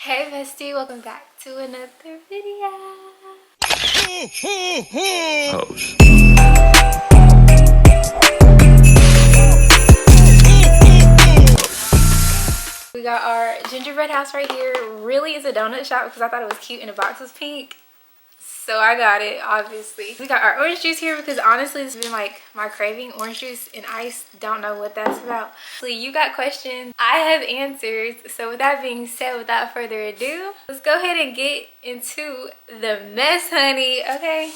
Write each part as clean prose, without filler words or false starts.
Hey bestie, welcome back to another video. We got our gingerbread house right here. Really is a donut shop because I thought it was cute and the box was pink. So I got it, obviously. We got our orange juice here because honestly this has been like my craving. Orange juice and ice, don't know what that's about. So you got questions, I have answers. So with that being said, without further ado, let's go ahead and get into the mess, honey, okay?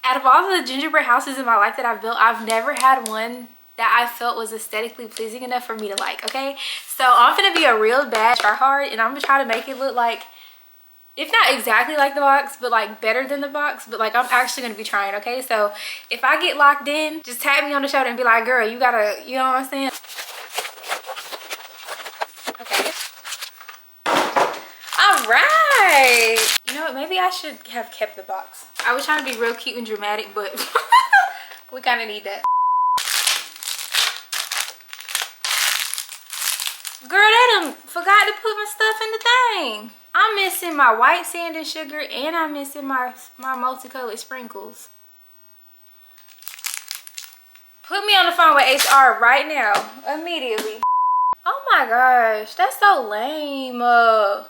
Out of all the gingerbread houses in my life that I've built, I've never had one that I felt was aesthetically pleasing enough for me to like, okay? So I'm gonna be a real bad tryhard and I'm gonna try to make it look like, if not exactly like the box, but like better than the box, but like I'm actually gonna be trying, okay? So if I get locked in, just tap me on the shoulder and be like, girl, you gotta, you know what I'm saying? Okay. All right. You know what, maybe I should have kept the box. I was trying to be real cute and dramatic, but we kind of need that. Girl, they done forgot to put my stuff in the thing. I'm missing my white sand and sugar, and I'm missing my multicolored sprinkles. Put me on the phone with HR right now, immediately. Oh my gosh, that's so lame. I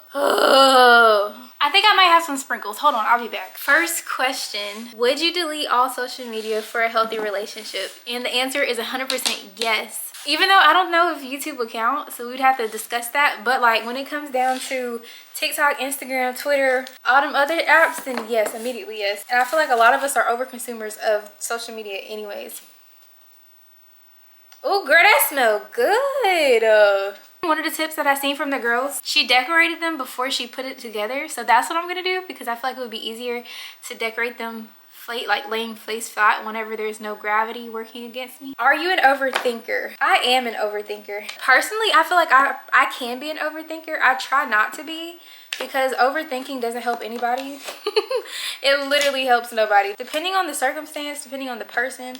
think I might have some sprinkles. Hold on, I'll be back. First question, would you delete all social media for a healthy relationship? And the answer is 100% yes. Even though I don't know if YouTube will count, so we'd have to discuss that. But like when it comes down to TikTok, Instagram, Twitter, all them other apps, then yes, immediately yes. And I feel like a lot of us are over consumers of social media anyways. Oh girl, that smells good. One of the tips that I seen from the girls, she decorated them before she put it together. So that's what I'm gonna do because I feel like it would be easier to decorate them like laying face flat whenever there's no gravity working against me. Are you an overthinker? I am an overthinker. Personally, I feel like I can be an overthinker. I try not to be because overthinking doesn't help anybody. It literally helps nobody. Depending on the circumstance, depending on the person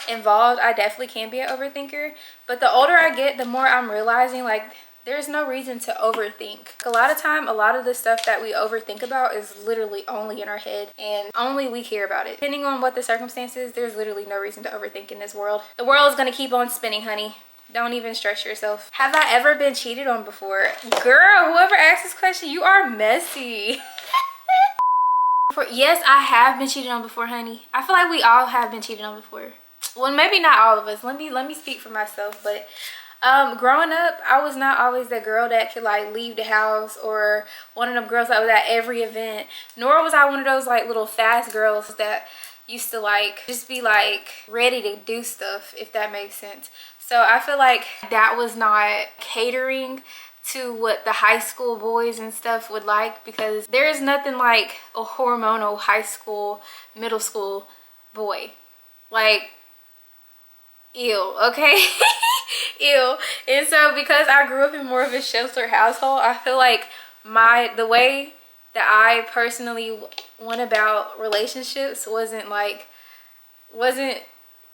involved, I definitely can be an overthinker. But the older I get, the more I'm realizing like there's no reason to overthink. A lot of time, a lot of the stuff that we overthink about is literally only in our head and only we care about it. Depending on what the circumstances, there's literally no reason to overthink in this world. The world is gonna keep on spinning, honey. Don't even stress yourself. Have I ever been cheated on before? Girl, whoever asked this question, you are messy. Yes, I have been cheated on before, honey. I feel like we all have been cheated on before. Well, maybe not all of us. Let me speak for myself, but growing up, I was not always that girl that could like leave the house or one of them girls that was at every event, nor was I one of those like little fast girls that used to like just be like ready to do stuff, if that makes sense. So I feel like that was not catering to what the high school boys and stuff would like, because there is nothing like a hormonal high school, middle school boy. Like, ew, okay? Ew. And so because I grew up in more of a sheltered household, I feel like the way that I personally went about relationships wasn't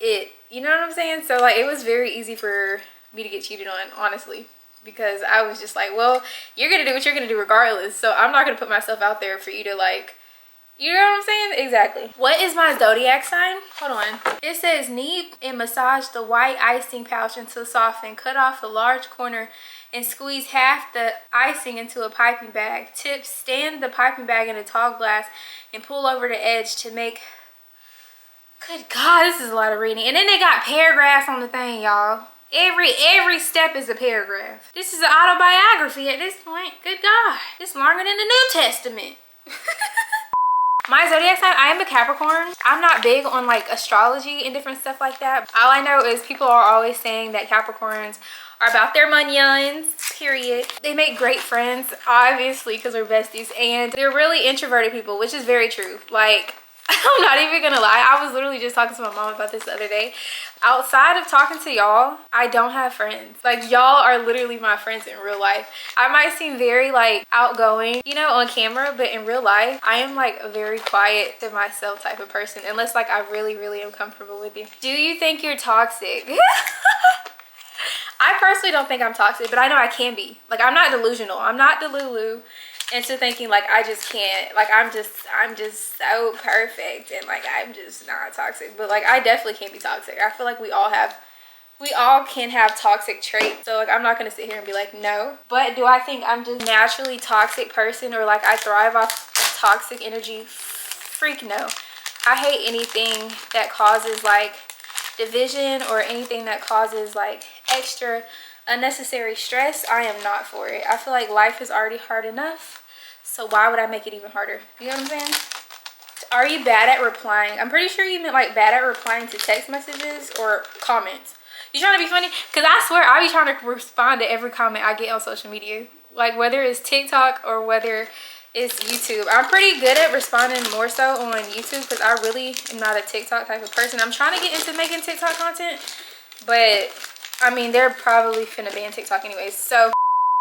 it, you know what I'm saying? So like it was very easy for me to get cheated on, honestly, because I was just like, well, you're gonna do what you're gonna do regardless, so I'm not gonna put myself out there for you to like, you know what I'm saying? Exactly. What is my zodiac sign? Hold on. It says knead and massage the white icing pouch until soften. Cut off a large corner and squeeze half the icing into a piping bag. Tip, stand the piping bag in a tall glass and pull over the edge to make... Good God, this is a lot of reading. And then they got paragraphs on the thing, y'all. Every step is a paragraph. This is an autobiography at this point. Good God. It's longer than the New Testament. My zodiac sign, I am a Capricorn. I'm not big on like astrology and different stuff like that. All I know is people are always saying that Capricorns are about their munions, period. They make great friends, obviously, because we're besties. And they're really introverted people, which is very true. Like, I'm not even gonna lie. I was literally just talking to my mom about this the other day. Outside of talking to y'all, I don't have friends. Like, y'all are literally my friends in real life. I might seem very like outgoing, you know, on camera, but in real life, I am like a very quiet to myself type of person, unless like I really am comfortable with you. Do you think you're toxic? I personally don't think I'm toxic, but I know I can be. Like, I'm not delusional. I'm not delulu. into thinking like I just can't, like I'm just so perfect and like I'm just not toxic. But like I definitely can't be toxic. I feel like we all can have toxic traits. So like I'm not gonna sit here and be like no. But do I think I'm just naturally toxic person, or like I thrive off of toxic energy? Freak no. I hate anything that causes like division or anything that causes like extra unnecessary stress. I am not for it. I feel like life is already hard enough, so why would I make it even harder? You know what I'm saying? Are you bad at replying? I'm pretty sure you meant like bad at replying to text messages or comments. You trying to be funny? Because I swear I be trying to respond to every comment I get on social media, like whether it's TikTok or whether it's YouTube. I'm pretty good at responding more so on YouTube because I really am not a TikTok type of person. I'm trying to get into making TikTok content, but I mean, they're probably finna ban TikTok anyways. So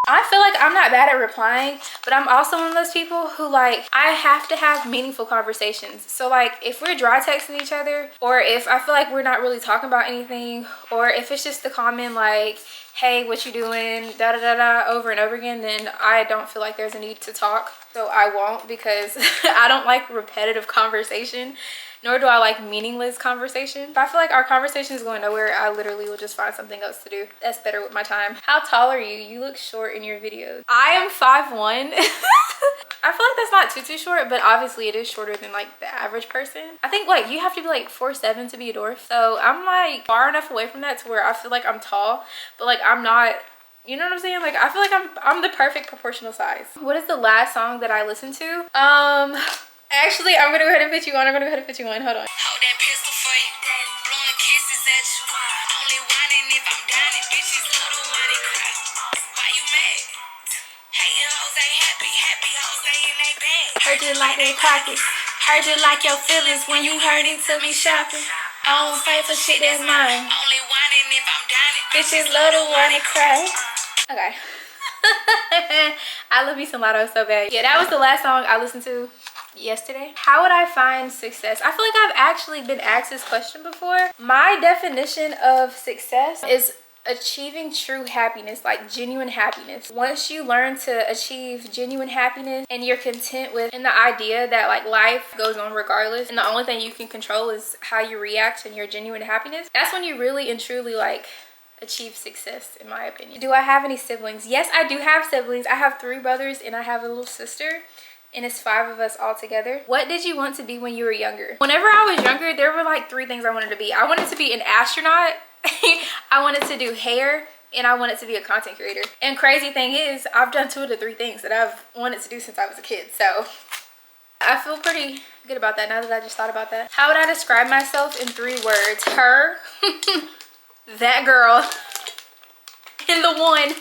I feel like I'm not bad at replying, but I'm also one of those people who like, I have to have meaningful conversations. So like if we're dry texting each other, or if I feel like we're not really talking about anything, or if it's just the comment like, hey, what you doing, da da da da, over and over again, then I don't feel like there's a need to talk. So I won't, because I don't like repetitive conversation, nor do I like meaningless conversation. If I feel like our conversation is going nowhere, I literally will just find something else to do that's better with my time. How tall are you? You look short in your videos. I am 5'1". I feel like that's not too short, but obviously it is shorter than like the average person. I think like you have to be like 4'7" to be a dwarf. So I'm like far enough away from that to where I feel like I'm tall, but like I'm not. You know what I'm saying? Like I feel like I'm the perfect proportional size. What is the last song that I listened to? Actually, I'm gonna go ahead and put you on. Hold on. Hold that pistol for you. Blowing kisses at you. Only whining if I'm down and bitches little money cry. Why you mad? Hating hoes ain't happy. Happy hoes ain't in they bag. Heard you like they pockets. Heard you like your feelings when you heard it to me shopping. I don't fight for shit that's mine. Only whining if I'm down and bitches little money cry. Okay. I love me some Lotto so bad. Yeah, that was the last song I listened to yesterday. How would I find success? I feel like I've actually been asked this question before. My definition of success is achieving true happiness, like genuine happiness. Once you learn to achieve genuine happiness and you're content with and the idea that like life goes on regardless and the only thing you can control is how you react and your genuine happiness, that's when you really and truly like achieve success, in my opinion. Do I have any siblings? Yes, I do have siblings. I have 3 brothers and I have a little sister, and it's 5 of us all together. What did you want to be when you were younger? Whenever I was younger, there were like 3 things I wanted to be. I wanted to be an astronaut, I wanted to do hair, and I wanted to be a content creator. And crazy thing is, I've done 2 of the 3 things that I've wanted to do since I was a kid. So I feel pretty good about that now that I just thought about that. How would I describe myself in 3 words? Her, that girl, and the one.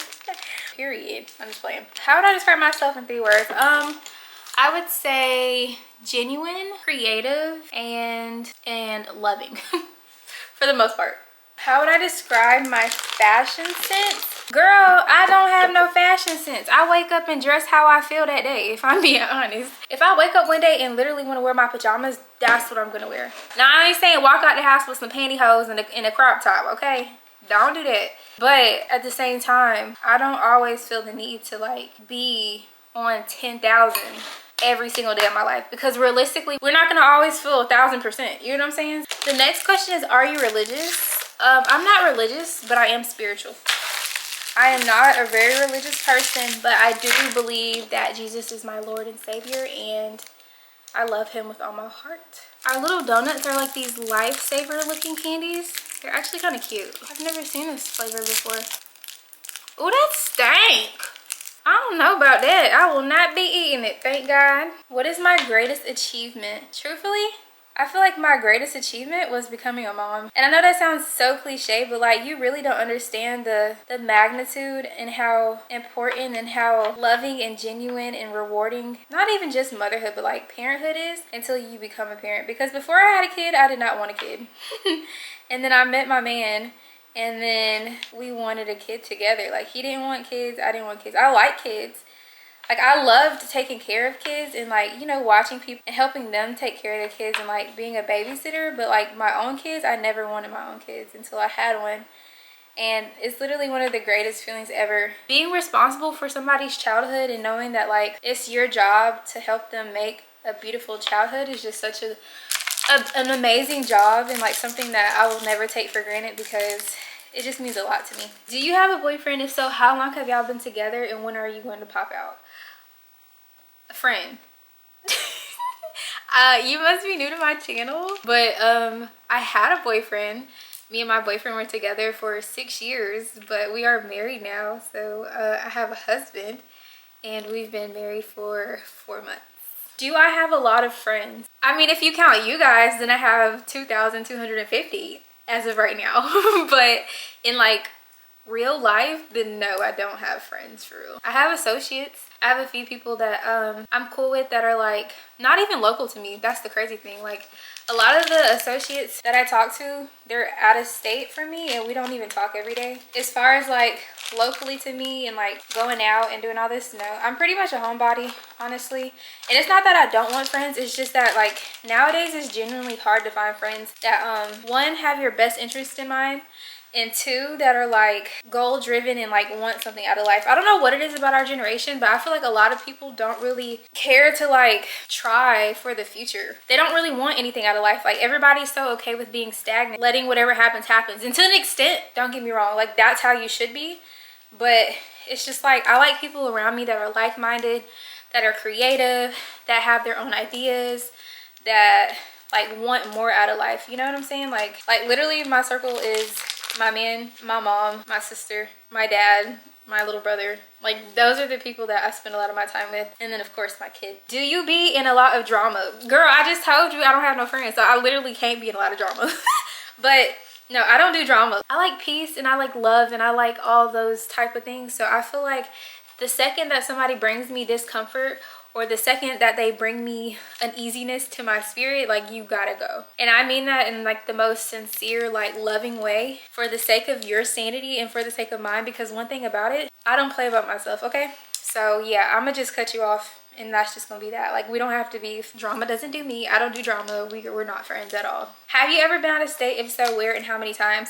Period. I'm just playing. How would I describe myself in 3 words? I would say genuine, creative, and loving for the most part. How would I describe my fashion sense? Girl, I don't have no fashion sense. I wake up and dress how I feel that day, if I'm being honest. If I wake up one day and literally want to wear my pajamas, that's what I'm gonna wear. Now, I ain't saying walk out the house with some pantyhose and a crop top, okay? Don't do that. But at the same time, I don't always feel the need to like be on 10,000 every single day of my life, because realistically, we're not gonna always feel 1,000%. You know what I'm saying? The next question is, are you religious? I'm not religious, but I am spiritual. I am not a very religious person, but I do believe that Jesus is my Lord and Savior, and I love him with all my heart. Our little donuts are like these lifesaver looking candies. They're actually kind of cute. I've never seen this flavor before. Oh, that stank. I don't know about that. I will not be eating it, thank God. What is my greatest achievement? Truthfully, I feel like my greatest achievement was becoming a mom. And I know that sounds so cliche, but like you really don't understand the magnitude and how important and how loving and genuine and rewarding, not even just motherhood, but like parenthood is until you become a parent. Because before I had a kid, I did not want a kid. And then I met my man, and then we wanted a kid together. Like he didn't want kids, I didn't want kids. I like kids. Like I loved taking care of kids and like, you know, watching people and helping them take care of their kids and like being a babysitter. But like my own kids, I never wanted my own kids until I had one. And it's literally one of the greatest feelings ever. Being responsible for somebody's childhood and knowing that like it's your job to help them make a beautiful childhood is just such an amazing job, and like something that I will never take for granted because it just means a lot to me. Do you have a boyfriend? If so, how long have y'all been together and when are you going to pop out? A friend. You must be new to my channel, but I had a boyfriend. Me and my boyfriend were together for 6 years, but we are married now. So I have a husband and we've been married for 4 months. Do I have a lot of friends? I mean, if you count you guys, then I have 2,250 as of right now. But in like real life, then no, I don't have friends for real. I have associates. I have a few people that I'm cool with that are like not even local to me. That's the crazy thing. Like a lot of the associates that I talk to, they're out of state from me and we don't even talk every day. As far as like locally to me and like going out and doing all this, no. I'm pretty much a homebody, honestly. And it's not that I don't want friends, it's just that like nowadays it's genuinely hard to find friends that one, have your best interest in mind, and two, that are like goal driven and like want something out of life. I don't know what it is about our generation, but I feel like a lot of people don't really care to like try for the future. They don't really want anything out of life. Like everybody's so okay with being stagnant, letting whatever happens happens. And to an extent, don't get me wrong, like that's how you should be. But it's just like I like people around me that are like-minded, that are creative, that have their own ideas, that like want more out of life. You know what I'm saying? Like literally my circle is my man, my mom, my sister, my dad, my little brother. Like those are the people that I spend a lot of my time with. And then of course my kid. Do you be in a lot of drama? Girl, I just told you I don't have no friends, so I literally can't be in a lot of drama. But no, I don't do drama. I like peace and I like love and I like all those type of things. So I feel like the second that somebody brings me discomfort, or the second that they bring me uneasiness to my spirit, like you gotta go. And I mean that in like the most sincere, like loving way, for the sake of your sanity and for the sake of mine. Because one thing about it, I don't play about myself, okay? So yeah, I'm gonna just cut you off and that's just gonna be that. Like we don't have to be, drama doesn't do me, I don't do drama, we're not friends at all. Have you ever been out of state? If so, where and how many times?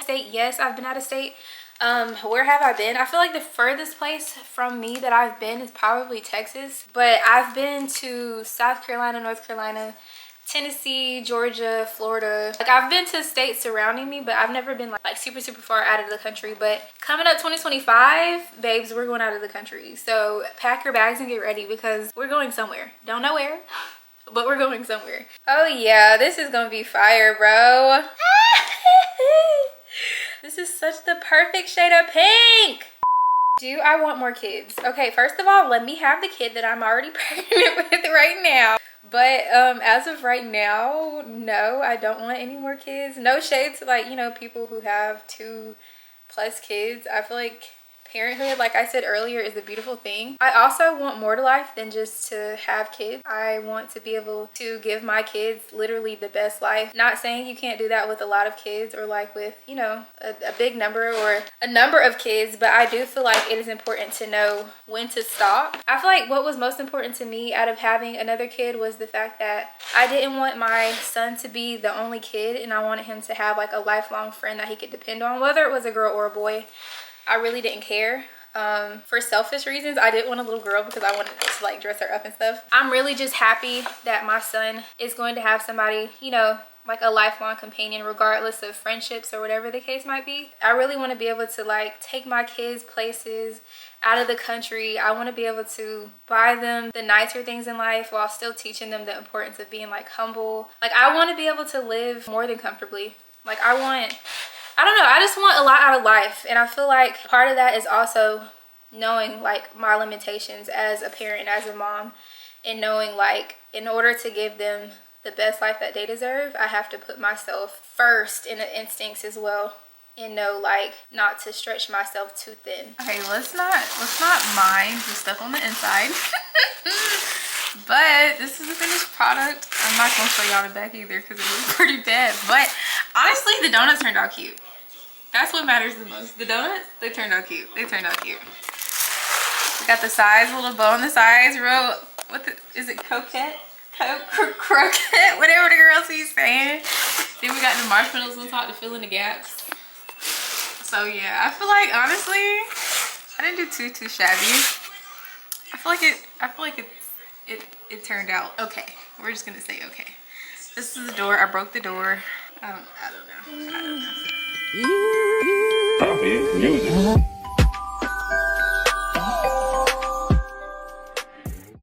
State, yes, I've been out of state. Where have I been? I feel like the furthest place from me that I've been is probably Texas, but I've been to South Carolina, North Carolina, Tennessee, Georgia, Florida. Like I've been to states surrounding me, but I've never been like super far out of the country. But coming up 2025, babes, we're going out of the country. So pack your bags and get ready because we're going somewhere. Don't know where, but we're going somewhere. Oh yeah, this is gonna be fire, bro. This is such the perfect shade of pink. Do I want more kids? Okay, first of all, let me have the kid that I'm already pregnant with right now. But as of right now, no, I don't want any more kids. No shade to like, you know, people who have 2+ kids. I feel like parenthood, like I said earlier, is a beautiful thing. I also want more to life than just to have kids. I want to be able to give my kids literally the best life. Not saying you can't do that with a lot of kids or like with, you know, a big number or a number of kids, but I do feel like it is important to know when to stop. I feel like what was most important to me out of having another kid was the fact that I didn't want my son to be the only kid, and I wanted him to have like a lifelong friend that he could depend on, whether it was a girl or a boy. I really didn't care. For selfish reasons, I didn't want a little girl because I wanted to like dress her up and stuff. I'm really just happy that my son is going to have somebody, you know, like a lifelong companion, regardless of friendships or whatever the case might be. I really want to be able to like take my kids places out of the country. I want to be able to buy them the nicer things in life while still teaching them the importance of being like humble. Like I want to be able to live more than comfortably. Like I don't know, I just want a lot out of life. And I feel like part of that is also knowing like my limitations as a parent, as a mom, and knowing like in order to give them the best life that they deserve, I have to put myself first in the instincts as well, and know like not to stretch myself too thin. Okay, let's not mind the stuff on the inside. But this is the finished product. I'm not gonna show y'all the back either because it was pretty bad. But honestly, the donuts turned out cute. That's what matters the most. The donuts, they turned out cute. They turned out cute. We got the sides, a little bow on the sides, real, is it croquette? Croquette, whatever the girls be saying. Then we got the marshmallows on top to fill in the gaps. So yeah, I feel like honestly, I didn't do too shabby. I feel like it turned out okay. We're just gonna say okay. This is the door. I broke the door. I don't know. Music.